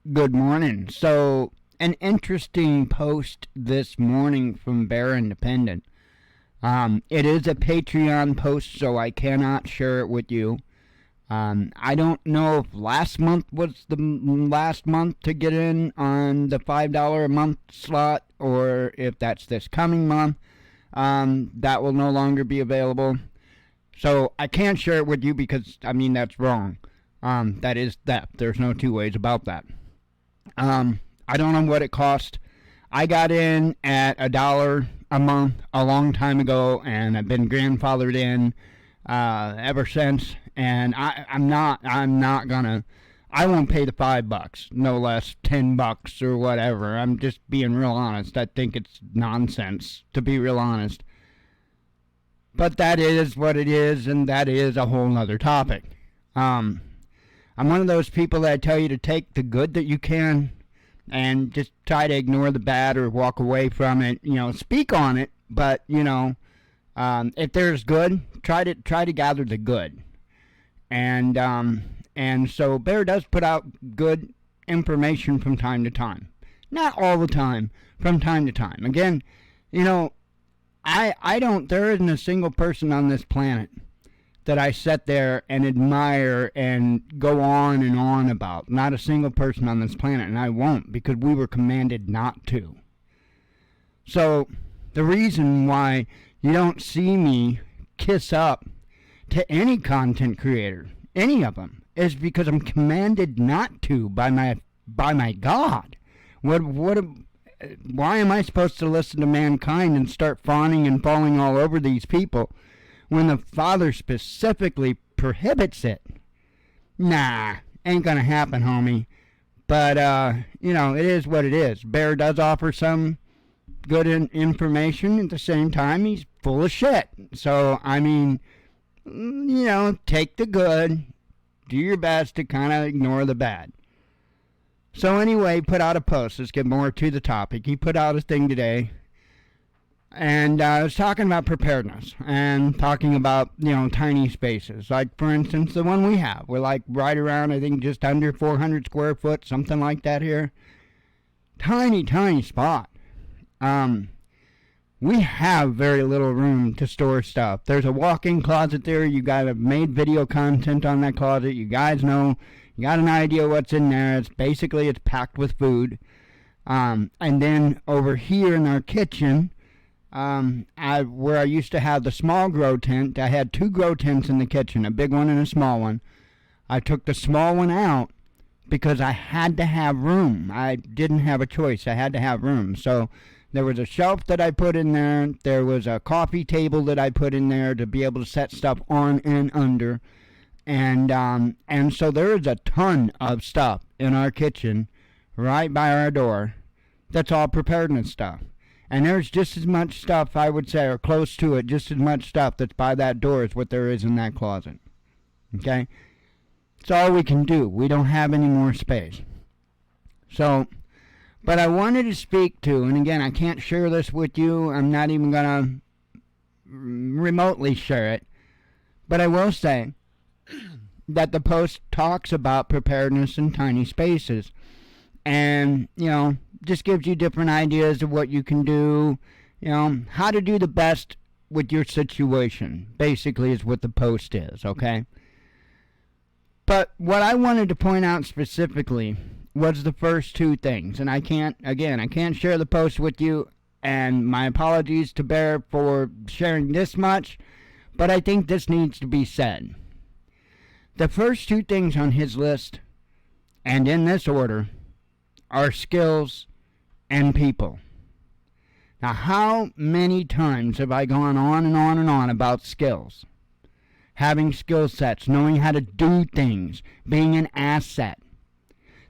Good morning. So, an interesting post this morning from Bear Independent. It is a Patreon post, so I cannot share it with you. I don't know if last month was the last month to get in on the $5 a month slot, or if that's this coming month. That will no longer be available. So, I can't share it with you because, that's wrong. That is theft. There's no two ways about that. I don't know what it cost. I got in at $1 a month a long time ago, and I've been grandfathered in ever since. And I won't pay the $5, no less $10 or whatever. I'm just being real honest. I think it's nonsense, to be real honest. But that is what it is, and that is a whole nother topic. I'm one of those people that tell you to take the good that you can and just try to ignore the bad or walk away from it. Speak on it, but if there's good, try to gather the good. And so Bear does put out good information from time to time. Not all the time, from time to time. Again, there isn't a single person on this planet that I sit there and admire and go on and on about. Not a single person on this planet, and I won't, because we were commanded not to. So, the reason why you don't see me kiss up to any content creator, any of them, is because I'm commanded not to by my God. Why am I supposed to listen to mankind and start fawning and falling all over these people when the Father specifically prohibits it? Nah, ain't gonna happen, homie. But, it is what it is. Bear does offer some good information. At the same time, he's full of shit. So, take the good. Do your best to kind of ignore the bad. So anyway, put out a post. Let's get more to the topic. He put out a thing today. And I was talking about preparedness and talking about, tiny spaces. Like, for instance, the one we have. We're like right around, I think, just under 400 square foot, something like that here. Tiny, tiny spot. We have very little room to store stuff. There's a walk-in closet there. You guys have made video content on that closet. You guys know. You got an idea what's in there. It's packed with food. And then over here in our kitchen, where I used to have the small grow tent, I had 2 grow tents in the kitchen, a big one and a small one. I took the small one out because I had to have room. I didn't have a choice. I had to have room. So there was a shelf that I put in there. There was a coffee table that I put in there to be able to set stuff on and under. And so there is a ton of stuff in our kitchen right by our door that's all preparedness stuff. And there's just as much stuff, I would say, or close to it, just as much stuff that's by that door as what there is in that closet. Okay? It's all we can do. We don't have any more space. So, but I wanted to speak to, and again, I can't share this with you. I'm not even going to remotely share it. But I will say that the post talks about preparedness in tiny spaces. And, just gives you different ideas of what you can do, how to do the best with your situation, basically is what the post is, okay? But what I wanted to point out specifically was the first 2 things, and I can't share the post with you, and my apologies to Bear for sharing this much, but I think this needs to be said. The first 2 things on his list, and in this order, are skills and people. Now, how many times have I gone on and on and on about skills? Having skill sets, knowing how to do things, being an asset.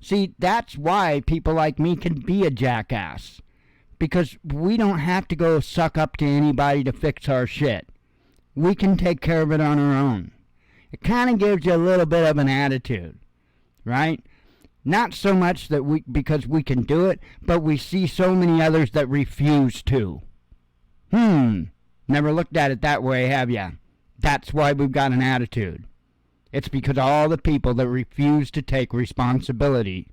See, that's why people like me can be a jackass. Because we don't have to go suck up to anybody to fix our shit. We can take care of it on our own. It kind of gives you a little bit of an attitude, right? Not so much that because we can do it, but we see so many others that refuse to. Never looked at it that way, have ya? That's why we've got an attitude. It's because all the people that refuse to take responsibility.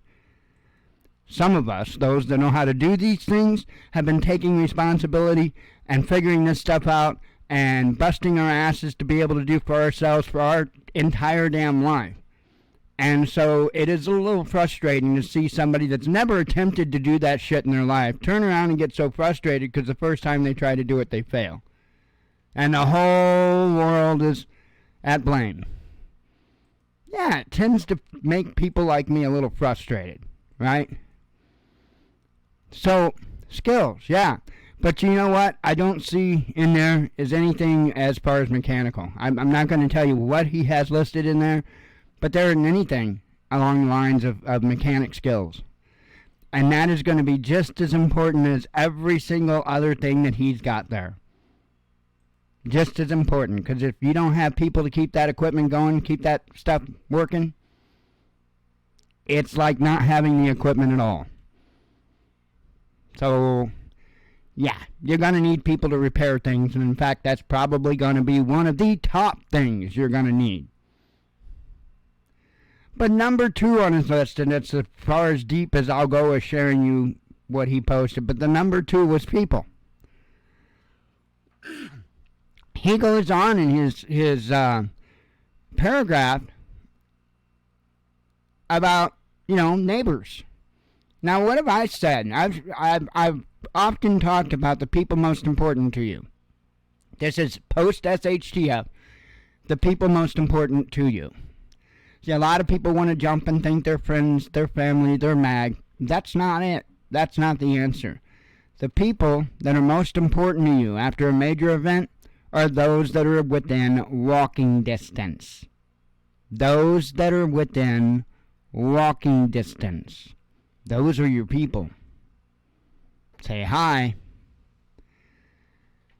some of us, those that know how to do these things, have been taking responsibility and figuring this stuff out and busting our asses to be able to do for ourselves for our entire damn life. And so it is a little frustrating to see somebody that's never attempted to do that shit in their life turn around and get so frustrated because the first time they try to do it, they fail. And the whole world is at blame. Yeah, it tends to make people like me a little frustrated, right? So, skills, yeah. But you know what? I don't see in there is anything as far as mechanical. I'm not going to tell you what he has listed in there, but there isn't anything along the lines of mechanic skills. And that is going to be just as important as every single other thing that he's got there. Just as important, because if you don't have people to keep that equipment going, keep that stuff working, it's like not having the equipment at all. So, yeah, you're going to need people to repair things, and in fact, that's probably going to be one of the top things you're going to need. But number 2 on his list, and it's as far as deep as I'll go with sharing you what he posted, but the number 2 was people. He goes on in his paragraph about, neighbors. Now, what have I said? I've often talked about the people most important to you. This is post-SHTF, the people most important to you. See, a lot of people want to jump and think their friends, their family, their mag. That's not it. That's not the answer. The people that are most important to you after a major event are those that are within walking distance. Those that are within walking distance. Those are your people. Say hi.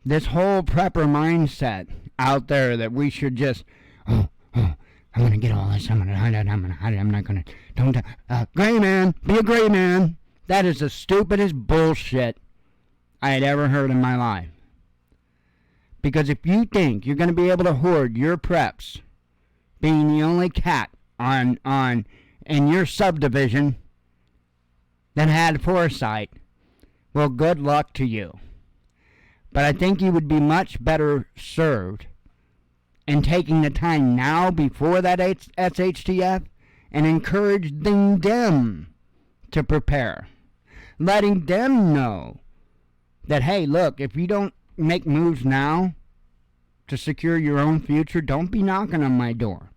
This whole prepper mindset out there that we should just, I'm going to get all this, I'm going to hide it, I'm not going to, don't, gray man, be a gray man. That is the stupidest bullshit I had ever heard in my life. Because if you think you're going to be able to hoard your preps, being the only cat in your subdivision that had foresight, well, good luck to you. But I think you would be much better served in taking the time now before that SHTF and encouraging them to prepare. Letting them know that, hey, look, if you don't make moves now to secure your own future, don't be knocking on my door.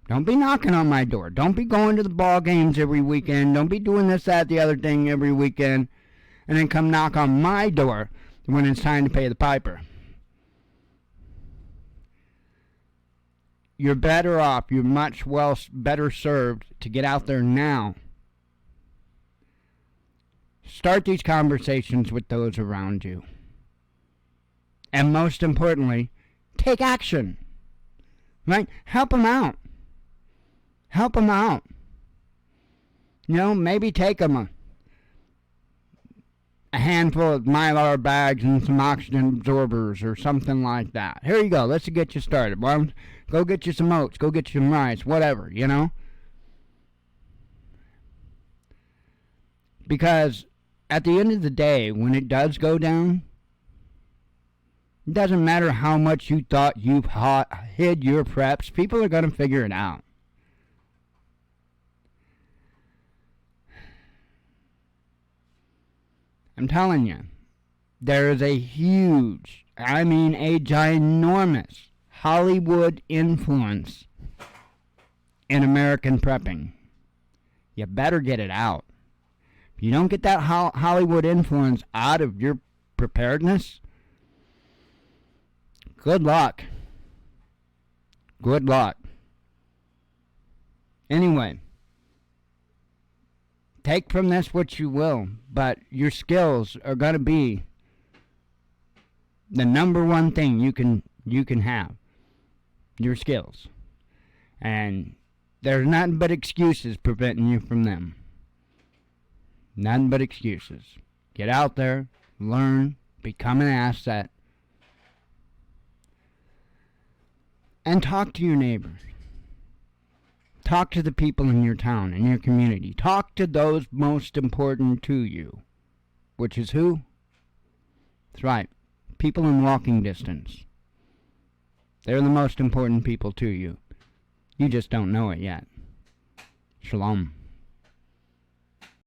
Don't be knocking on my door. Don't be going to the ball games every weekend. Don't be doing this, that, the other thing every weekend, and then come knock on my door when it's time to pay the piper. You're better off. You're much better served to get out there now. Start these conversations with those around you. And most importantly, take action. Right? Help them out. Help them out. Maybe take them a handful of Mylar bags and some oxygen absorbers or something like that. Here you go. Let's get you started. Well, go get you some oats. Go get you some rice. Whatever, Because at the end of the day, when it does go down, it doesn't matter how much you thought you've hid your preps. People are going to figure it out. I'm telling you, there is a huge, a ginormous Hollywood influence in American prepping. You better get it out. If you don't get that Hollywood influence out of your preparedness, good luck. Good luck. Anyway, take from this what you will, but your skills are going to be the number one thing you can have. Your skills. And there's nothing but excuses preventing you from them. Nothing but excuses. Get out there, learn, become an asset, and talk to your neighbors. Talk to the people in your town, in your community. Talk to those most important to you. Which is who? That's right. People in walking distance. They're the most important people to you. You just don't know it yet. Shalom.